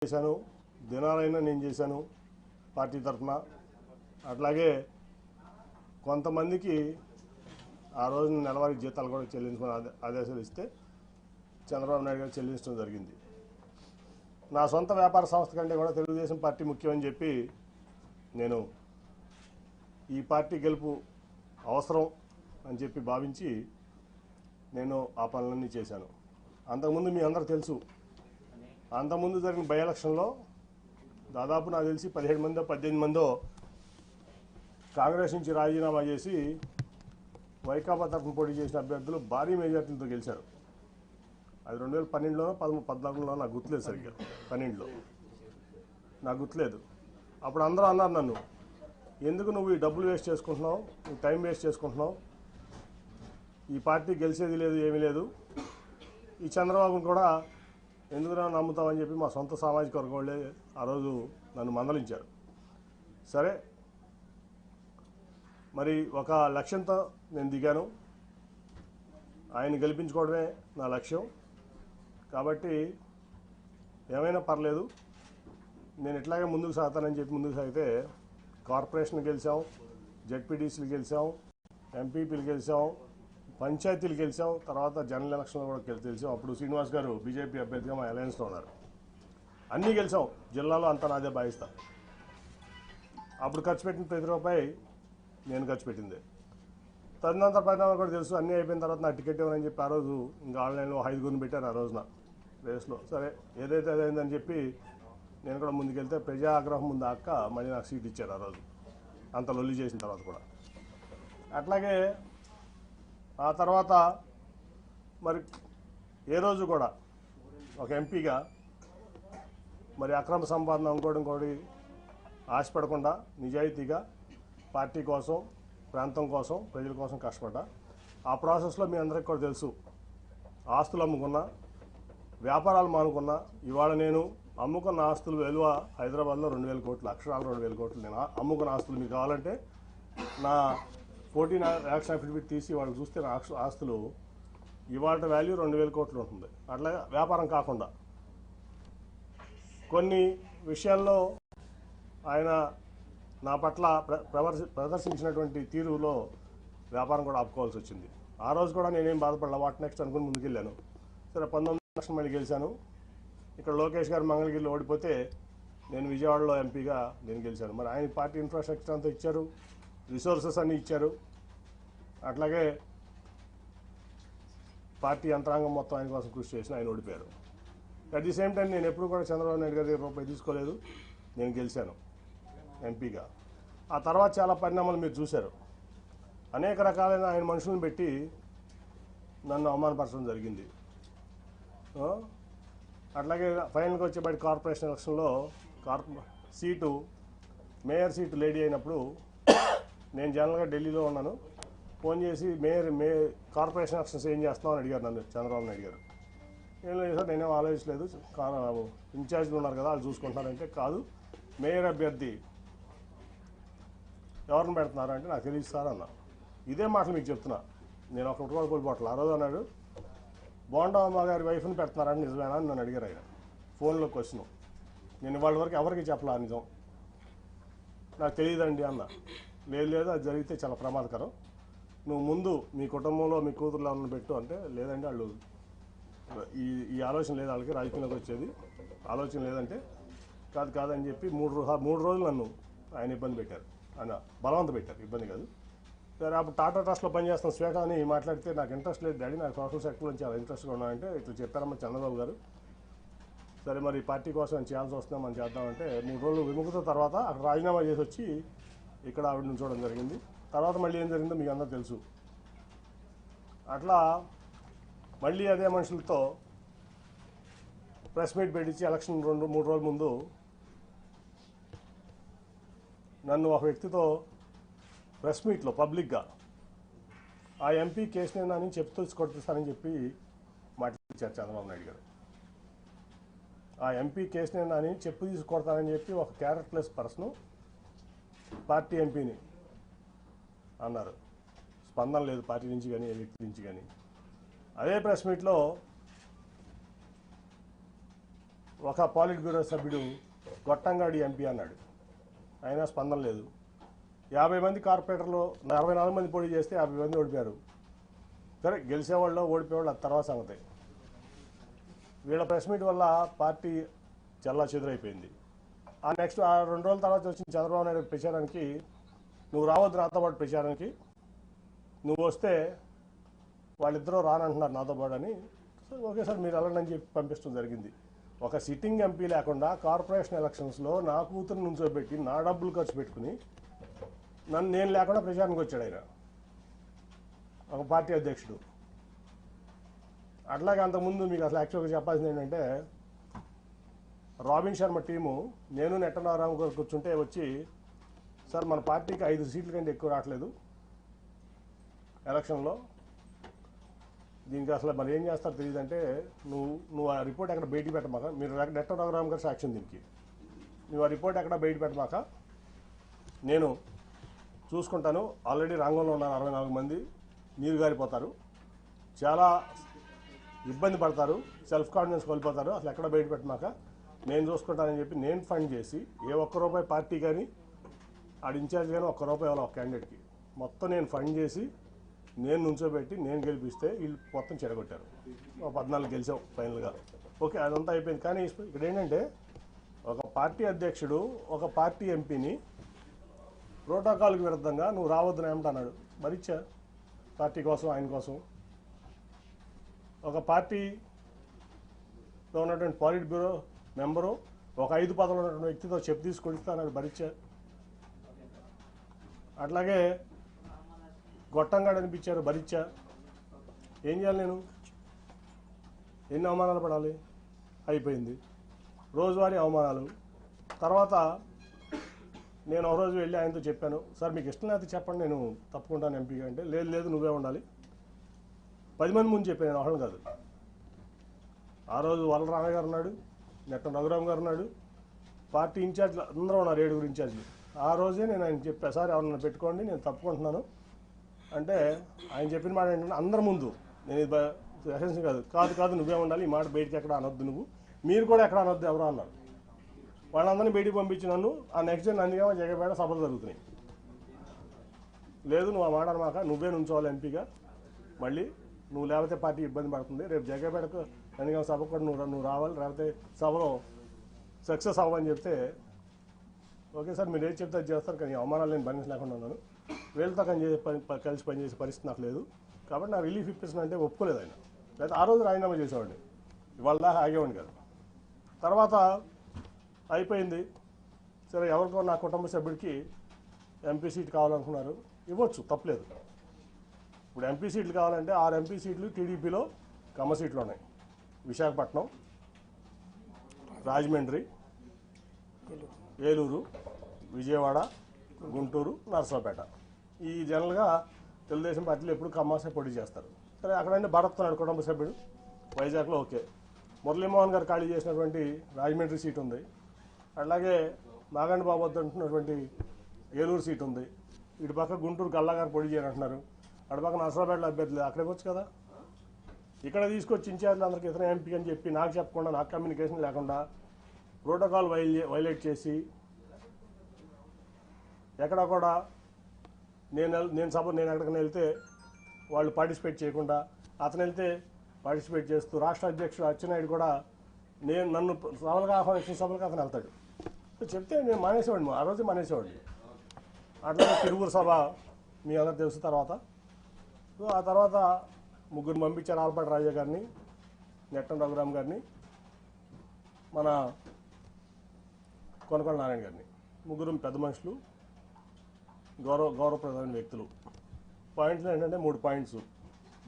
చేశాను, దినాలైనా నేను చేశాను పార్టీ తరఫున. అట్లాగే కొంతమందికి ఆ రోజు నెలవారీ జీతాలు కూడా చెల్లించమని ఆదేశాలు ఇస్తే చంద్రబాబు నాయుడు గారు చెల్లించడం జరిగింది. నా సొంత వ్యాపార సంస్థ కంటే కూడా తెలుగుదేశం పార్టీ ముఖ్యమని చెప్పి నేను ఈ పార్టీ గెలుపు అవసరం అని చెప్పి భావించి నేను ఆ పనులన్నీ చేశాను. అంతకుముందు మీ అందరూ తెలుసు, అంతకుముందు జరిగిన బై ఎలక్షన్లో దాదాపు నాకు తెలిసి 17 మందో 18 మందో కాంగ్రెస్ నుంచి రాజీనామా చేసి వైకాపా తరఫున పోటీ చేసిన అభ్యర్థులు భారీ మెజార్టీలతో గెలిచారు. అది 2012లోనో 14లోనో నాకు గుర్తులేదు, సరిగ్గా 12లో నాకు గుర్తులేదు. అప్పుడు అందరూ అన్నారు నన్ను, ఎందుకు నువ్వు ఈ డబ్బులు వేస్ట్ చేసుకుంటున్నావు, నువ్వు టైం వేస్ట్ చేసుకుంటున్నావు, ఈ పార్టీ గెలిచేది లేదు, ఏమీ లేదు, ఈ చంద్రబాబును కూడా ఎందుకురా నమ్ముతామని చెప్పి మా సొంత సామాజిక వర్గం వాళ్ళే ఆ రోజు నన్ను మందలించారు. సరే, మరి ఒక లక్ష్యంతో నేను దిగాను, ఆయన గెలిపించుకోవడమే నా లక్ష్యం. కాబట్టి ఏమైనా పర్లేదు, నేను ఇట్లాగే ముందుకు సాగుతానని చెప్పి ముందుకు సాగితే కార్పొరేషన్ గెలిచాం, జెడ్పీటీసీలు గెలిచాం, ఎంపీపీలు గెలిచాం, పంచాయతీలు గెలిచాం, తర్వాత జనరల్ ఎలక్షన్లో కూడా గెలిచాం. అప్పుడు శ్రీనివాస్ గారు బీజేపీ అభ్యర్థిగా మా అలయన్స్లో ఉన్నారు. అన్నీ గెలిచాం, జిల్లాలో అంతా నాదే భావిస్తా. అప్పుడు ఖర్చు పెట్టిన ప్రతి రూపాయి నేను ఖర్చు పెట్టింది. తదనంతర పరిణామాలు కూడా తెలుసు. అన్నీ అయిపోయిన తర్వాత నాకు టికెట్ ఇవ్వనని చెప్పి ఆ రోజు ఇంకా ఆన్లైన్లో 5 పెట్టారు ఆ రోజున రేస్లో. సరే, ఏదైతే అదైందని చెప్పి నేను కూడా ముందుకెళ్తే ప్రజా ఆగ్రహం ముందు అక్క మళ్ళీ నాకు సీట్ ఇచ్చారు ఆ రోజు, అంత లొల్లి చేసిన తర్వాత కూడా. అట్లాగే ఆ తర్వాత మరి ఏ రోజు కూడా ఒక ఎంపీగా మరి అక్రమ సంపాదన ఇంకోటి ఆశపడకుండా నిజాయితీగా పార్టీ కోసం, ప్రాంతం కోసం, ప్రజల కోసం కష్టపడ్డా. ఆ ప్రాసెస్లో మీ అందరికీ కూడా తెలుసు, ఆస్తులు అమ్ముకున్నా, వ్యాపారాలు మానుకున్నా. ఇవాళ నేను అమ్ముకున్న ఆస్తుల విలువ హైదరాబాద్లో 2,000 కోట్లు, అక్షరాలు 2,000 కోట్లు. నేను అమ్ముకున్న ఆస్తులు మీకు కావాలంటే నా 14 యాక్షన్ అఫిడవిట్ తీసి వాళ్ళు చూస్తే నా ఆస్తులు ఇవాళ వాల్యూ 2,000 కోట్లు ఉంటుంది. అట్లా వ్యాపారం కాకుండా కొన్ని విషయాల్లో ఆయన నా పట్ల ప్రదర్శించినటువంటి తీరులో వ్యాపారం కూడా ఆపుకోవాల్సి వచ్చింది. ఆ రోజు కూడా నేనేం బాధపడలా, వాట్ నెక్స్ట్ అనుకుని ముందుకెళ్ళాను. సరే, 19 లక్షలు మళ్ళీ గెలిచాను. ఇక్కడ లోకేష్ గారు మంగళగిరిలో ఓడిపోతే నేను విజయవాడలో ఎంపీగా నేను గెలిచాను. మరి ఆయన పార్టీ ఇన్ఫ్రాస్ట్రక్చర్ అంతా ఇచ్చారు, రిసోర్సెస్ అన్నీ ఇచ్చారు. అట్లాగే పార్టీ యంత్రాంగం మొత్తం ఆయన కోసం కృషి చేసిన ఆయన ఓడిపోయారు. అట్ ది సేమ్ టైం నేను ఎప్పుడు కూడా చంద్రబాబు నాయుడు గారి దగ్గర రూపాయి తీసుకోలేదు, నేను గెలిచాను ఎంపీగా. ఆ తర్వాత చాలా పరిణామాలు మీరు చూశారు. అనేక రకాలైన ఆయన మనుషులను పెట్టి నన్ను అవమానపరచడం జరిగింది. అట్లాగే ఫైనల్గా వచ్చేబడి కార్పొరేషన్ ఎలక్షన్లో మేయర్ సీటు లేడీ అయినప్పుడు నేను జనరల్గా ఢిల్లీలో ఉన్నాను. ఫోన్ చేసి కార్పొరేషన్ ఎలక్షన్స్ ఏం చేస్తున్నావు అని అడిగారు నన్ను చంద్రబాబు నాయుడు గారు. ఏం లేదు సార్, నేనేం ఆలోచించలేదు, ఇన్ఛార్జ్లు ఉన్నారు కదా వాళ్ళు చూసుకుంటారంటే, కాదు మేయర్ అభ్యర్థి ఎవరిని పెడుతున్నారు అంటే నాకు తెలియదు సార్ అన్న. ఇదే మాటలు మీకు చెప్తున్నా, నేను ఒకటి కూడా కోల్పోవట్లేదు. ఆ రోజు అన్నాడు, బోండమ్మ గారి వైఫ్ని పెడుతున్నారని నిజమేనా అని నన్ను అడిగారు ఆయన ఫోన్లో క్వశ్చన్. నేను వాళ్ళ వరకు ఎవరికి చెప్పలా నిజం, నాకు తెలియదండి అన్న. లేదు అది జరిగితే చాలా ప్రమాదకరం, నువ్వు ముందు మీ కుటుంబంలో మీ కూతుర్లో ఎవరిని పెట్టు అంటే, లేదండి వాళ్ళు ఈ ఆలోచన లేదు, వాళ్ళకి రాజకీయంలోకి వచ్చేది ఆలోచన లేదంటే, కాదని చెప్పి 3 రోజులు నన్ను ఆయన ఇబ్బంది పెట్టారు, ఆయన బలవంత పెట్టారు, ఇబ్బంది కాదు. సరే, అప్పుడు టాటా ట్రస్ట్లో పనిచేస్తున్న శ్వేత అని మాట్లాడితే నాకు ఇంట్రెస్ట్ లేదు డాడీ, నాకు సోషల్ సెక్టర్లో చాలా ఇంట్రెస్ట్గా ఉన్నాయంటే ఇట్లా చెప్పారమ్మా చంద్రబాబు గారు. సరే, మరి పార్టీ కోసం నేను చేయాల్సి వస్తుందా మనం చేద్దామంటే 3 రోజులు విముఖత తర్వాత అక్కడ రాజీనామా చేసి వచ్చి ఇక్కడ ఆవిడని చూడడం జరిగింది. తర్వాత మళ్ళీ ఏం జరిగిందో మీకు అందరూ తెలుసు. అట్లా మళ్ళీ అదే మనుషులతో ప్రెస్ మీట్ పెట్టించి ఎలక్షన్ 2-3 రోజుల ముందు నన్ను ఒక వ్యక్తితో ప్రెస్ మీట్లో పబ్లిక్గా ఆ ఎంపీ కేసుని నాని చెప్తూ కొట్టిస్తానని చెప్పి మాట్లాడించారు చంద్రబాబు నాయుడు గారు. ఆ ఎంపీ కేసుని నాని చెప్పు తీసుకొడతానని చెప్పి ఒక క్యారెక్టర్లెస్ పర్సన్ పార్టీ ఎంపీని అన్నారు. స్పందన లేదు పార్టీ నుంచి కానీ ఏ వ్యక్తి నుంచి కానీ. అదే ప్రెస్ మీట్లో ఒక పాలిట్ బ్యూరో సభ్యుడు గొట్టంగాడి ఎంపీ అన్నాడు, అయినా స్పందన లేదు. 50 మంది కార్పొరేటర్లు 64 మంది పోటీ చేస్తే 50 మంది ఓడిపోయారు. సరే, గెలిచేవాళ్ళు ఓడిపోయేవాళ్ళు అది తర్వాత సంగతి. వీళ్ళ ప్రెస్ మీట్ వల్ల పార్టీ చల్లా చెదురైపోయింది. ఆ నెక్స్ట్ 2 రోజుల తర్వాత వచ్చిన చంద్రబాబు నాయుడు ప్రచారానికి, నువ్వు రావద్దు నాతో పాటు ప్రచారానికి, నువ్వు వస్తే వాళ్ళిద్దరూ రానంటున్నారు నాతో పాటు అని. ఓకే సార్ మీరు వెళ్ళండి అని చెప్పి పంపించడం జరిగింది. ఒక సిట్టింగ్ ఎంపీ లేకుండా కార్పొరేషన్ ఎలక్షన్స్లో నా కూతురు నుంచోబెట్టి నా డబ్బులు ఖర్చు పెట్టుకుని నేను లేకుండా ప్రచారానికి వచ్చాడు ఆయన, ఒక పార్టీ అధ్యక్షుడు. అట్లాగే అంతకుముందు మీకు అసలు యాక్చువల్గా చెప్పాల్సింది ఏంటంటే, రాబిన్ శర్మ టీము నేను నెట్టనారాయణ గారు కూర్చుంటే వచ్చి, సార్ మన పార్టీకి 5 సీట్ల కంటే ఎక్కువ రావట్లేదు ఎలక్షన్లో, దీనికి అసలు మరి ఏం చేస్తారో తెలియదంటే, నువ్వు ఆ రిపోర్ట్ ఎక్కడ బయటికి పెట్టమాక, మీరు నెట్టనారాయణ గారు సాక్ష్యం దీనికి, నువ్వు ఆ రిపోర్ట్ ఎక్కడ బయట పెట్టమాక, నేను చూసుకుంటాను. ఆల్రెడీ రంగంలో ఉన్నారు 64 మంది, నీరు గారిపోతారు, చాలా ఇబ్బంది పడతారు, సెల్ఫ్ కాన్ఫిడెన్స్ కోల్పోతారు, అసలు ఎక్కడ బయట పెట్టమాక నేను చూసుకుంటానని చెప్పి నేను ఫండ్ చేసి, ఏ ఒక్క రూపాయి పార్టీ కానీ ఆడ ఇన్ఛార్జ్ కానీ ఒక్క రూపాయి ఇవ్వాలి ఒక క్యాండిడేట్కి, మొత్తం నేను ఫండ్ చేసి నేను నుంచోబెట్టి నేను గెలిపిస్తే వీళ్ళు మొత్తం చెడగొట్టారు. 14 గెలిచాం ఫైనల్గా. ఓకే, అదంతా అయిపోయింది. కానీ ఇక్కడ ఏంటంటే, ఒక పార్టీ అధ్యక్షుడు ఒక పార్టీ ఎంపీని ప్రోటోకాల్కి విరుద్ధంగా నువ్వు రావద్దని ఏమంటున్నాడు, మరిచ్చా పార్టీ కోసం ఆయన కోసం. ఒక పార్టీలో ఉన్నటువంటి పాలిట్ బ్యూరో మెంబరు ఒక 5 పదవులు ఉన్నటువంటి వ్యక్తితో చెప్పు తీసుకొస్తానని భరించా. అట్లాగే గొట్టంగాడు అనిపించారు, భరించా. ఏం చేయాలి నేను? ఎన్ని అవమానాలు పడాలి? అయిపోయింది, రోజువారీ అవమానాలు. తర్వాత నేను ఒక రోజు వెళ్ళి ఆయనతో చెప్పాను, సార్ మీకు ఇష్టం లేకపోతే చెప్పండి, నేను తప్పుకుంటాను ఎంపీగా అంటే, లేదు నువ్వే ఉండాలి. 10 మంది ముందు చెప్పాను, నేను ఒకళ్ళు కాదు. ఆ రోజు వలరామయ్య గారు ఉన్నాడు, నెట్టం రఘురామ్ గారు ఉన్నాడు, పార్టీ ఇన్ఛార్జ్లు అందరూ ఉన్నారు, 7 ఇన్ఛార్జ్లు. ఆ రోజే నేను ఆయన చెప్పా, సార్ ఎవరన్నా పెట్టుకోండి నేను తప్పుకుంటున్నాను అంటే, ఆయన చెప్పిన మాట ఏంటంటే, అందరి ముందు, నేను ఇది ఎసెన్స్ కాదు నువ్వే ఉండాలి, ఈ మాట బయటికి ఎక్కడ అనొద్దు, నువ్వు మీరు కూడా ఎక్కడ అనొద్దు ఎవరో అన్నారు. వాళ్ళందరినీ బయటికి పంపించి నన్ను ఆ నెక్స్ట్ డే నందిగామ జగపేట సభలు జరుగుతున్నాయి. లేదు నువ్వు ఆ మాట అనమాక, నువ్వే నుంచోవాలి ఎంపీగా, మళ్ళీ నువ్వు లేకపోతే పార్టీ ఇబ్బంది పడుతుంది, రేపు జగపేటకు నందిగామ సభకు కూడా నువ్వు రావాలి, లేకపోతే సభలో సక్సెస్ అవ్వని చెప్తే, ఓకే సార్ మీరు ఏది చెప్తే అది చేస్తారు, కానీ అవమానాలు నేను భరించలేకుండా ఉన్నాను, వీళ్ళతో కలిసి పనిచేసే పరిస్థితి నాకు లేదు, కాబట్టి నా రిలీఫ్ ఇప్పిస్తున్నా అంటే ఒప్పుకోలేదు ఆయన. లేదా ఆ రోజు రాజీనామా చేసేవాడిని, ఇవాళ దాకా ఆగేవాడిని కాదు. తర్వాత అయిపోయింది, సరే ఎవరికో నా కుటుంబ సభ్యుడికి ఎంపీ సీట్ కావాలనుకున్నారు, ఇవ్వచ్చు, తప్పలేదు. ఇప్పుడు ఎంపీ సీట్లు కావాలంటే 6 ఎంపీ సీట్లు టీడీపీలో కమ్మ సీట్లు ఉన్నాయి. విశాఖపట్నం, రాజమండ్రి, ఏలూరు, విజయవాడ, గుంటూరు, నరసరావుపేట. ఈ జనరల్గా తెలుగుదేశం పార్టీలో ఎప్పుడు కమ్మాసే పోటీ చేస్తారు. సరే అక్కడంటే భరత్ ఉన్నాడు కుటుంబ సభ్యుడు, వైజాగ్లో ఓకే. మురళీమోహన్ గారు ఖాళీ చేసినటువంటి రాజమండ్రి సీట్ ఉంది, అలాగే నాగండి బాబు అంటున్నటువంటి ఏలూరు సీట్ ఉంది. ఇటు పక్క గుంటూరు గల్లా గారు పోటీ చేయాలంటున్నారు, అటు పక్క నరసరావుపేటలో అభ్యర్థి లేదు, అక్కడికి వచ్చు కదా. ఇక్కడ తీసుకొచ్చి ఇన్ఛార్జ్లు అందరికీ ఇతర ఎంపీ అని చెప్పి నాకు చెప్పకుండా, నాకు కమ్యూనికేషన్ లేకుండా ప్రోటోకాల్ వైలేట్ చేసి, ఎక్కడ కూడా నేను ఎక్కడికైనా వెళ్తే వాళ్ళు పార్టిసిపేట్ చేయకుండా, అతను వెళ్తే పార్టిసిపేట్ చేస్తూ, రాష్ట్ర అధ్యక్షుడు అచ్చెన్నాయుడు కూడా నన్ను సభలుగా ఆహ్వానించిన సభలకు అతను వెళ్తాడు. చెప్తే నేను మానేసేవాడిని, ఆ రోజే మానేసేవాడిని. అట్లాగే తిరువురు సభ మీ అందరూ తెలుసు. తర్వాత ఆ తర్వాత 3 పంపించారు, ఆల్పాటి రాజా గారిని, నెట్టం రఘురామ్ గారిని, మన కొనకొండ నారాయణ గారిని. 3 పెద్ద మనుషులు, గౌరవప్రదమైన వ్యక్తులు. పాయింట్లు ఏంటంటే 3 పాయింట్స్.